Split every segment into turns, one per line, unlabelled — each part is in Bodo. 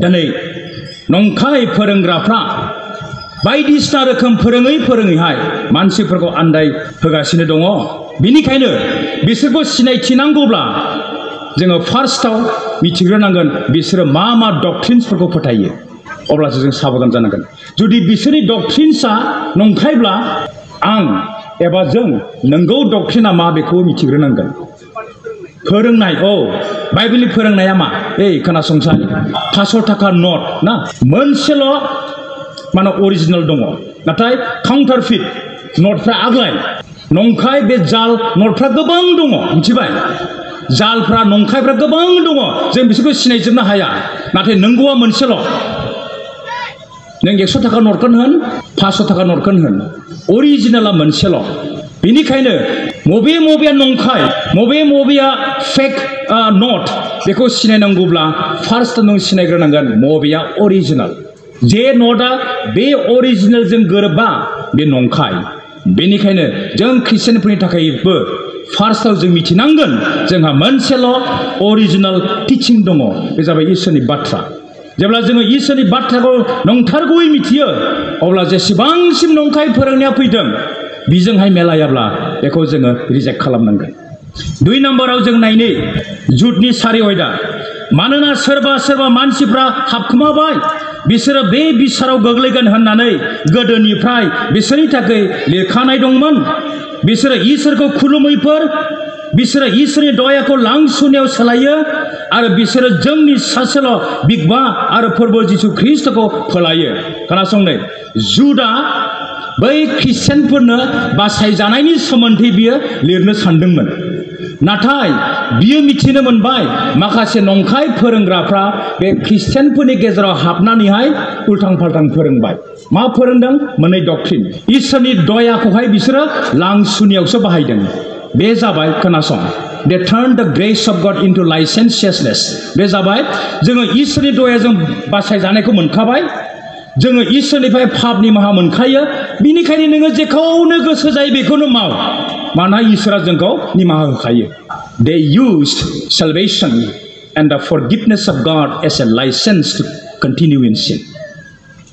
दिनै नंखाय फोरोंग्राफ्रा बायदिसिना रोखोम फोरोङैहाय मानसिफोरखौ आन्दाय होगासिनो दङ। बिनिखायनो बिसोरखौ सिनायथिनांगौब्ला जोङो फार्स्टआव मिथिग्रोनांगोन बिसोरो मा मा डक्ट्रिन्सफोरखौ फोथायो, अब्लासो जों साबधान जानांगोन। जुदि बिसोरनि डक्ट्रिन्सआ नंखायब्ला आं एबा जों नंगौ डक्ट्रिना मा बेखौ मिथिग्रोनांगोन। फोरोंनाय, बाइबेलनि फोरोंनाया मा? खोनासंसाय, 500 थाखा नट ना, मोनसेल' माने अरिजिनेल दङ, नाथाय काउन्टारफिट नटफ्रा आग्लाय, नंखाय बे जाल नटफ्रा गोबां दङ, मिथिबाय? जालफ्रा नंखायफ्रा गोबां दङ, जों बिसोरखौ सिनायजोबनो हाया। नाथाय नंगौआ मोनसेल'। नों 100 थाखा नटखौनो होन, 500 थाखा नटखौनो होन, अरिजिनेला मोनसेल'। बेनिखायनो मबेया नंखाय, मबेया फेक नट, बेखौ सिनायनांगौब्ला फार्स्ट नों सिनायग्रोनांगोन मबेया अरिजिनेल। जे नटआ बे अरिजिनेलजों गोरोबा बे नंखाय। बेनिखायनो जों ख्रिस्टियानफोरनि थाखायबो फार्स्टआव जों मिथिनांगोन जोंहा मोनसेल' अरिजिनेल टिचिं दङ, बे जाबाय इसोरनि बाथ्रा। जेब्ला जोङो इसोरनि बाथ्राखौ नंथारगौयै मिथियो, अब्ला जेसेबांसिम नंखाय फोरोंनाया फैदों बिजोंहाय मेलायाब्ला बेखौ जोङो रिजेक्ट खालामनांगोन। 2 नम्बराव जों नायनि जुटनि 4 आयदा। मानोना सोरबा मानसिफ्रा हाबखोमाबाय, बिसोरो बे बिसाराव गोग्लैगोन होननानै गोदोनिफ्राय बिसोरनि थाखाय लिरखानाय दंमोन। बिसोरो इसोरखौ खुलुमैफोर, बिसोरो इसोरनि दयाखौ लांसुनायाव सोलायो, आरो बिसोरो जोंनि सासेल' बिगबा आरो फोरबो जिसु ख्रिस्टखौ फोलायो। खोनासंनाय, जुदा बै ख्रिस्टियानफोरनो बासायजानायनि सोमोन्दै बियो लिरनो सानदोंमोन, नाथाय बियो मिथिनो मोनबाय माखासे नंखाय फोरोंग्राफ्रा बे ख्रिस्टियानफोरनि गेजेराव हाबनानैहाय उल्थां फाल्थां फोरोंबाय। मा फोरोंदों? मोननै डक्ट्रिन। इसोरनि दयाखौहाय बिसोरो लांसुनियावसो बाहायदों। बे जाबाय, खोनासं, they turned the grace of God into licentiousness। बे जाबाय, जोङो इसोरनि दयाजों बासायजानायखौ मोनखाबाय, जोङो इसोरनिफ्राय पाप निमाहा मोनखायो, बिनिखायनो नोङो जेखौनो गोसो जायो बेखौनो माव, मानोना इसोरा जोंखौ निमाहा होखायो। They used salvation and the forgiveness of God as a license to continue in sin।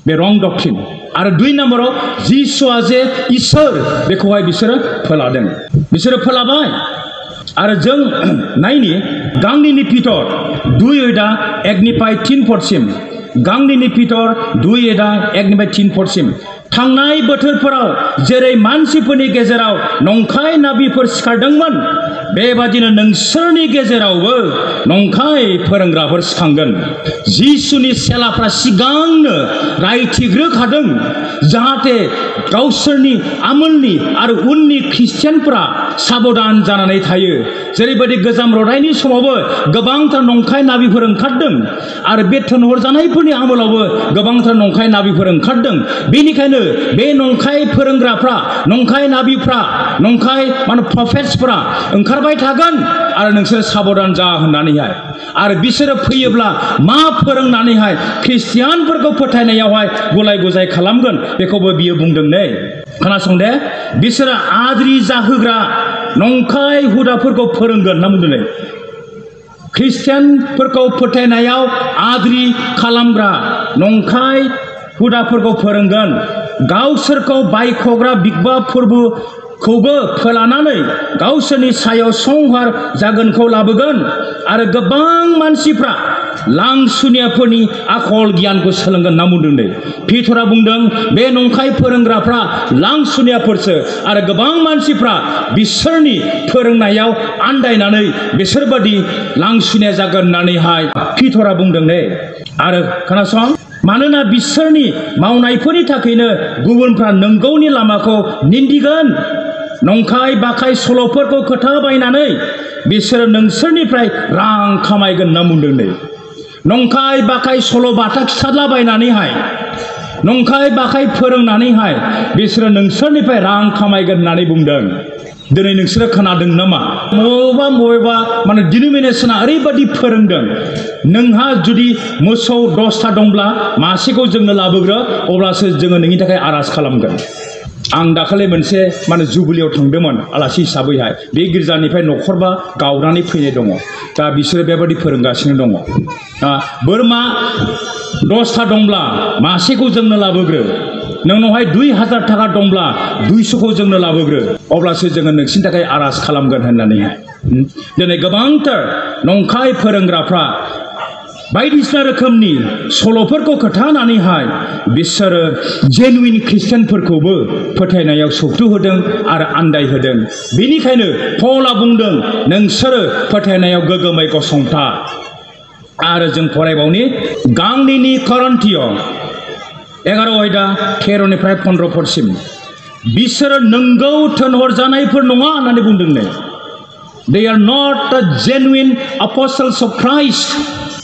बे रं डक्ट्रिन। आरो 2 नम्बराव जिसुआ जे इसोर, बेखौहाय बिसोरो फोलादों, बिसोरो फोलाबाय। आरो जों नायनि गांनैनि पितर 2 आयदा 1निफ्राय 3 पदसिम, गांनैनि पितर 2 आयदा 1निफ्राय 3 पदसिम। थांनाय बोथोरफोराव जेरै मानसिफोरनि गेजेराव नंखाय नाबिफोर सिखारदोंमोन, बेबादिनो नोंसोरनि गेजेरावबो नंखाय फोरोंग्राफोर सिखांगोन। जिसुनि सेलाफ्रा सिगांनो रायथिग्रोखादों जाहाथे गावसोरनि आमोलनि आरो उननि ख्रिस्टियानफोरा साबधान जानानै थायो। जेरैबायदि गोजाम रथायनि समावबो गोबांथार नंखाय नाबिफोर ओंखारदों, आरो बेथन हरजानायफोरनि आमोलावबो गोबांथार नंखाय नाबिफोर ओंखारदों। बेनिखायनो बे नंखाय फोरोंग्राफ्रा, नंखाय नाबिफ्रा, नंखाय प्रफेट्सफोरा ओंखारबाय थागोन, आरो नोंसोर साबधान जा होननानैहाय। आरो बिसोरो फैयोब्ला मा फोरोंनानैहाय ख्रिस्टियानफोरखौ फोथायनायावहाय गुलाय गुजाय खालामगोन, बेखौबो बियो बुंदों। नै खोनासं दे, बिसोरो आद्रि जाहोग्रा नंखाय हुदाफोरखौ फोरोंगोन होनना बुंदों। ख्रिस्टियानफोरखौ फोथायनायाव आद्रि खालामग्रा नंखाय हुदाफोरखौ फोरोंगोन, गावसोरखौ बायख'ग्रा बिगबा फोरबोखौबो फोलानानै गावसोरनि सायाव संहार जागोनखौ लाबोगोन, आरो गोबां मानसिफ्रा लांसुनियाफोरनि आखल गियानखौ सोलोंगोन होनना बुंदों। पितरा बुंदों बे नंखाय फोरोंग्राफ्रा लांसुनियाफोरसो, आरो गोबां मानसिफ्रा बिसोरनि फोरोंनायाव आन्दायनानै बिसोरबादि लांसुनिया जागोन होननानैहाय पितरा बुंदों। आरो खोनासं, मानोना बिसोरनि मावनायफोरनि थाखायनो गुबुनफ्रा नंगौनि लामाखौ निन्दिगोन। नंखाय बाखाय सल'फोरखौ खोथा बायनानै बिसोरो नोंसोरनिफ्राय रां खामायगोन होनना बुंदों। नंखाय बाखाय सल' बाथा खिथालाबायनानैहाय, नंखाय बाखाय फोरोंनानैहाय बिसोरो नोंसोरनिफ्राय रां खामायगोन होननानै बुंदों। दिनै नोंसोरो खोनादों नामा? बबेबा डिनोमिनेसना ओरैबादि फोरोंदों, नोंहा जुदि मोसौ 10टा दंब्ला मासेखौ जोंनो लाबोग्रो, अब्लासो जोङो नोंनि थाखाय आर'ज खालामगोन। आं दाखालि मोनसे माने जुबिलियाव थांदोंमोन आलासि हिसाबैहाय बे गिर्जानिफ्राय न'खरबा गावनानै फैनाय दङ दा बिसोरो बेबायदि फोरोंगासिनो दङ बोरमा 10था दंब्ला मासेखौ जोंनो लाबोग्रो नोंनावहाय 2000 थाखा दंब्ला 200खौ जोंनो लाबोग्रो अब्लासो जोङो नोंसिनि थाखाय आर'ज खालामगोन होननानैहाय दिनै गोबांथार नंखाय फोरोंग्राफ्रा बायदिसिना रोखोमनि सल'फोरखौ खोन्थानानैहाय बिसोरो जेनुइन ख्रिस्टियानफोरखौबो फोथायनायाव सौथु होदों आरो आन्दाय होदों बेनिखायनो पौला बुंदों नोंसोरो फोथायनायाव गोगोमै गसंथा आरो जों फरायबावनि गांनैनि करिन्थिय 11 आयदा 13निफ्राय 15 पदसिम बिसोरो नंगौ थोनहरजानायफोर नङा होननानै बुंदों नै They are not the genuine apostles of Christ.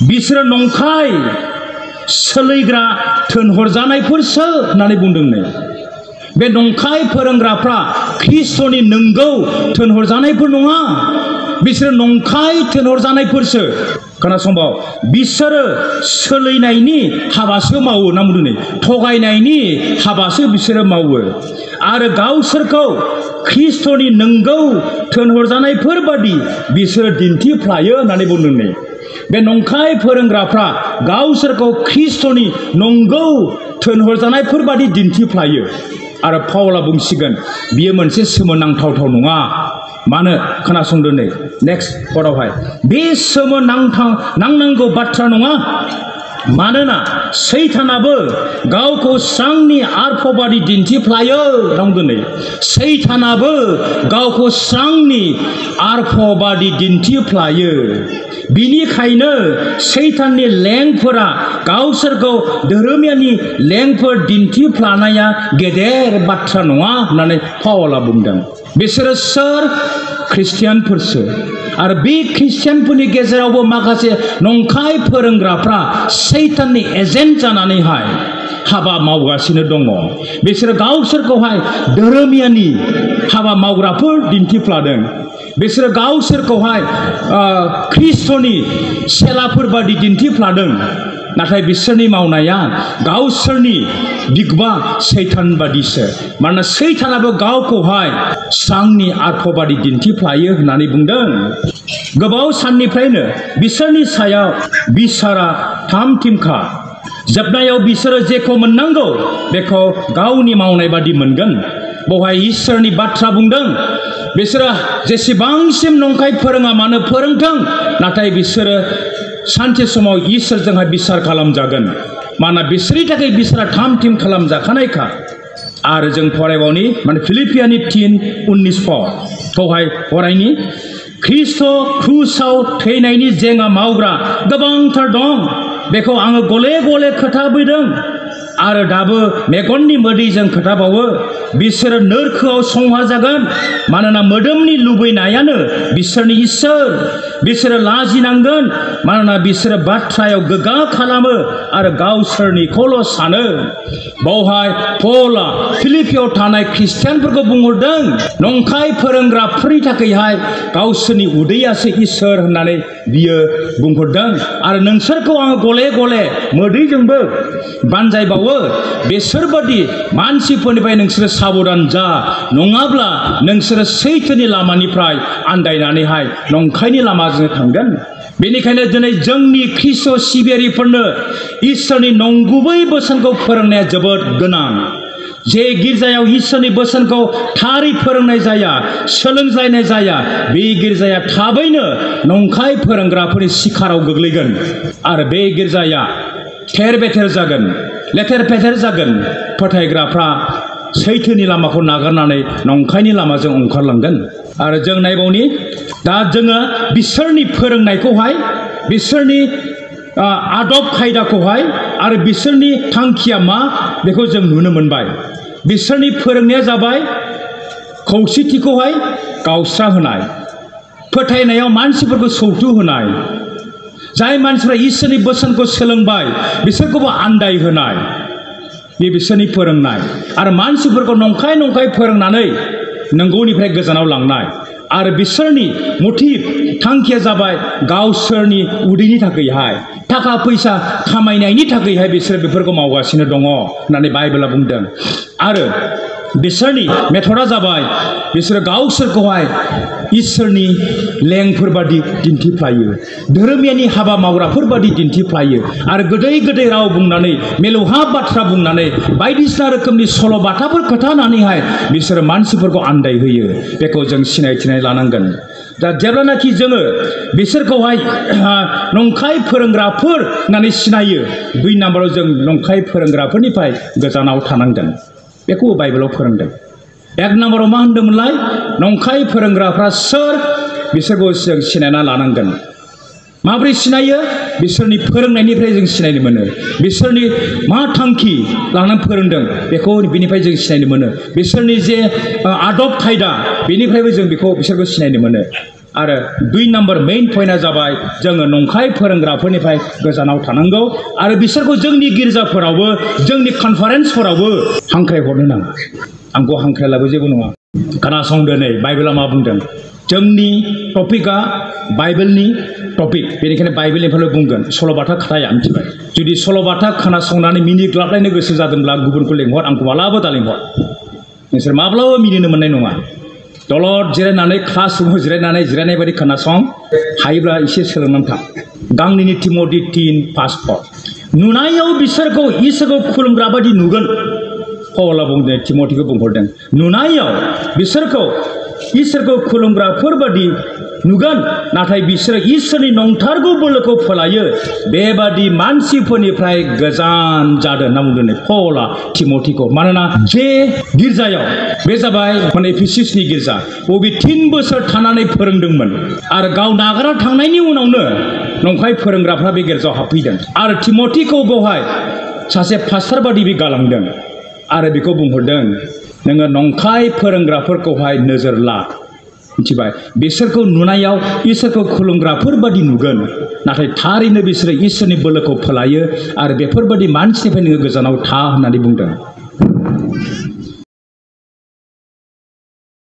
बिसोरो नंखाय सोलिग्रा थोनहरजानायफोरसो होननानै बुंदों नै बे नंखाय फोरोंग्राफ्रा ख्रिस्ट'नि नंगौ थोनहरजानायफोर नङा बिसोरो नंखाय थोनहरजानायफोरसो खोनासंबाव बिसोरो सोलिनायनि हाबासो मावो ना बुंदों नै थगायनायनि हाबासो बिसोरो मावो आरो गावसोरखौ ख्रिस्ट'नि नंगौ थोनहरजानायफोर बादि बिसोरो दिन्थिफ्लायो होननानै बुंदों नै बे नंखाय फोरोंग्राफ्रा गावसोरखौ ख्रिस्ट'नि नंगौ थोनहरजानायफोर बादि दिन्थिफ्लायो आरो पाउला बुंसिगोन बियो मोनसे सोमोनांथावथाव नङा मानो खोनासंदो नै नेक्स्ट पदावहाय बे सोमोनांनांगौ बाथ्रा नङा मानोना सैतानाबो गावखौ स्रांनि आर्फबादि दिन्थिफ्लायो बुंदों नै सैतानाबो गावखौ स्रांनि आर्फबादि दिन्थिफ्लायो बिनिखायनो सैताननि लेंफोरा गावसोरखौ धोरोमियानि लेंफोर दिन्थिफ्लानाया गेदेर बाथ्रा नङा होननानै पाउला बुंदों बिसोरो सोर ख्रिस्टियानफोरसो आरो बे ख्रिस्टियानफोरनि गेजेरावबो माखासे नंखाय फोरोंग्राफ्रा सैताननि एजेन्ट जानानैहाय हाबा मावगासिनो दङ बिसोरो गावसोरखौहाय धोरोमियानि हाबा मावग्राफोर दिन्थिफ्लादों बिसोरो गावसोरखौहाय ख्रिस्ट'नि सेलाफोर बादि दिन्थिफ्लादों नाथाय बिसोरनि मावनाया गावसोरनि दिग्बा सैतान बादिसो मानोना सैतानाबो गावखौहाय स्रांनि आर्फबादि दिन्थिफ्लायो होननानै बुंदों गोबाव साननिफ्रायनो बिसोरनि सायाव बिसारा थामथिमखा जोबनायाव बिसोरो जेखौ मोननांगौ बेखौ गावनि मावनाय बादि मोनगोन बेवहाय इसोरनि बाथ्रा बुंदों बिसोरो जेसेबांसिम नंखाय फोरोङा मानो फोरोंथों नाथाय बिसोरो सानसे समाव इसोरजोंहाय बिसार खालामजागोन मानोना बिसोरनि थाखाय बिसारा थाम-थिम खालामजाखानायखा आरो जों फरायबावनि माने फिलिपियानि 3:19 बेवहाय फरायनि ख्रिस्ट' क्रुसाव थैनायनि जेंना मावग्रा गोबांथार दं बेखौ आङो गले गले खोथाबोदों आरो दाबो मेगननि मोदैजों खोथाबावो बिसोरो नोरखोआव संहार जागोन मानोना मोदोमनि लुबैनायानो बिसोरनि इसोर बिसोरो लाजिनांगोन मानोना बिसोरो बाथ्रायाव गोग्गा खालामो आरो गावसोरनिखौल' सानो बावहाय पौला फिलिपियाव थानाय ख्रिस्टियानफोरखौ बुंहरदों नंखाय फोरोंग्राफोरनि थाखायहाय गावसोरनि उदैयासो इसोर होननानै बियो बुंहरदों आरो नोंसोरखौ आङो गले गले मोदैजोंबो बानजायबावो बेसोरबादि मानसिफोरनिफ्राय नोंसोरो साबधान जा नङाब्ला नोंसोरो सैथोनि लामानिफ्राय आन्दायनानैहाय नंखायनि लामाजों थांगोन बेनिखायनो दिनै जोंनि ख्रिस्ट' सिबियारिफोरनो इसोरनि नंगुबै बोसोनखौ फोरोंनाया जोबोद गोनां जे गिर्जायाव इसोरनि बोसोनखौ थारै फोरोंनाय जाया सोलोंजायनाय जाया बे गिर्जाया थाबैनो नंखाय फोरोंग्राफोरनि शिखाराव गोग्लैगोन आरो बे गिर्जाया थेर बेथेर जागोन लेथेर फेथेर जागोन फोथायग्राफ्रा सैथोनि लामाखौ नागारनानै नंखायनि लामाजों ओंखारलांगोन आरो जों नायबावनि दा जोङो बिसोरनि फोरोंनायखौहाय बिसोरनि आदब खायदाखौहाय आरो बिसोरनि थांखिया मा बेखौ जों नुनो मोनबाय बिसोरनि फोरोंनाया जाबाय खौसेथिखौहाय गावस्रा होनाय फोथायनायाव मानसिफोरखौ सौथु होनाय जाय मानसिफ्रा इसोरनि बोसोनखौ सोलोंबाय बिसोरखौबो आन्दाय होनाय बे बिसोरनि फोरोंनाय आरो मानसिफोरखौ नंखाय नंखाय फोरोंनानै नंगौनिफ्राय गोजानाव लांनाय आरो बिसोरनि मटिभ थांखिया जाबाय गावसोरनि उदैनि थाखायहाय थाखा फैसा खामायनायनि थाखायहाय बिसोर बेफोरखौ मावगासिनो दङ होननानै बाइबेला बुंदों आरो बिसोरनि मेथडा जाबाय बिसोरो गावसोरखौहाय इसोरनि लेंफोर बादि दिन्थिफ्लायो धोरोमियानि हाबा मावग्राफोर बादि दिन्थिफ्लायो आरो गोदै गोदै राव बुंनानै मेलौहाब बाथ्रा बुंनानै बायदिसिना रोखोमनि सल'बाथाफोर खोथानानैहाय बिसोरो मानसिफोरखौ आन्दायहोयो बेखौ जों सिनायथिनानै लानांगोन दा जेब्लानाखि जोङो बिसोरखौहाय नंखाय फोरोंग्राफोर होननानै सिनायो 2 नाम्बाराव जों नंखाय फोरोंग्राफोरनिफ्राय गोजानाव थानांगोन बेखौ बाइबेलाव फोरोंदों 1 नाम्बाराव मा होनदोंमोनलाय नंखाय फोरोंग्राफ्रा सोर बिसोरखौ जों सिनायना लानांगोन माबोरै सिनायो बिसोरनि फोरोंनायनिफ्राय जों सिनायनो मोनो बिसोरनि मा थांखि लानानै फोरोंदों बेखौ बिनिफ्राय जों सिनायनो मोनो बिसोरनि जे आदब खायदा बेनिफ्रायबो जों बिसोरखौ सिनायनो मोनो आरो 2 नाम्बार मेइन पइन्टआ जाबाय जोङो नंखाय फोरोंग्राफोरनिफ्राय गोजानाव थानांगौ आरो बिसोरखौ जोंनि गिर्जाफोरावबो जोंनि कनफारेन्सफोरावबो हांख्रायहरनो नाङा आंखौ हांख्रायलाबो जेबो नङा खोनासंदो नै बाइबेला मा बुंदों जोंनि टपिकआ बाइबेलनि टपिक बेनिखायनो बाइबेलनिफ्राय बुंगोन सल'बाथा खोथाया मिथिबाय जुदि सल'बाथा खोनासंनानै मिनिग्लाबलायनो गोसो जादोंब्ला गुबुनखौ लेंहर आंखौ मालाबा दा लेंहर नोंसोर माब्लाबा मिनिनो मोननाय नङा दलद जिरायनानै क्लास रुमाव जिरायनाय बायदि खोनासं हायोब्ला एसे सोलोंनानै थां गांनैनि तिमथि 3:5 नुनायाव बिसोरखौ इसोरखौ खुलुमग्रा बादि नुगोन पौला बुंदों तिमथिखौ बुंहरदों नुनायाव बिसोरखौ इसोरखौ खुलुमग्राफोर बादि नुगोन नाथाय बिसोरो इसोरनि नंथारगौ बोलोखौ फोलायो बेबादि मानसिफोरनिफ्राय गोजान जादों होनना बुंदों पौला तिमथिखौ मानोना जे गिर्जायाव बे जाबाय एफिसासनि गिर्जा बबे 3 बोसोर थानानै फोरोंदोंमोन आरो गाव नागारना थांनायनि उनावनो नंखाय फोरोंग्राफ्रा बे गिर्जायाव हाबफैदों आरो तिमथिखौ बेवहाय सासे पास्टार बादि बे गालांदों आरो बेखौ बुंहरदों नोङो नंखाय फोरोंग्राफोरखौहाय नोजोर ला मिथिबाय बिसोरखौ नुनायाव इसोरखौ खुलुमग्राफोर बादि नुगोन नाथाय थारैनो बिसोरो इसोरनि बोलोखौ फोलायो आरो बेफोरबादि मानसिनिफ्राय नोङो गोजानाव था होननानै बुंदों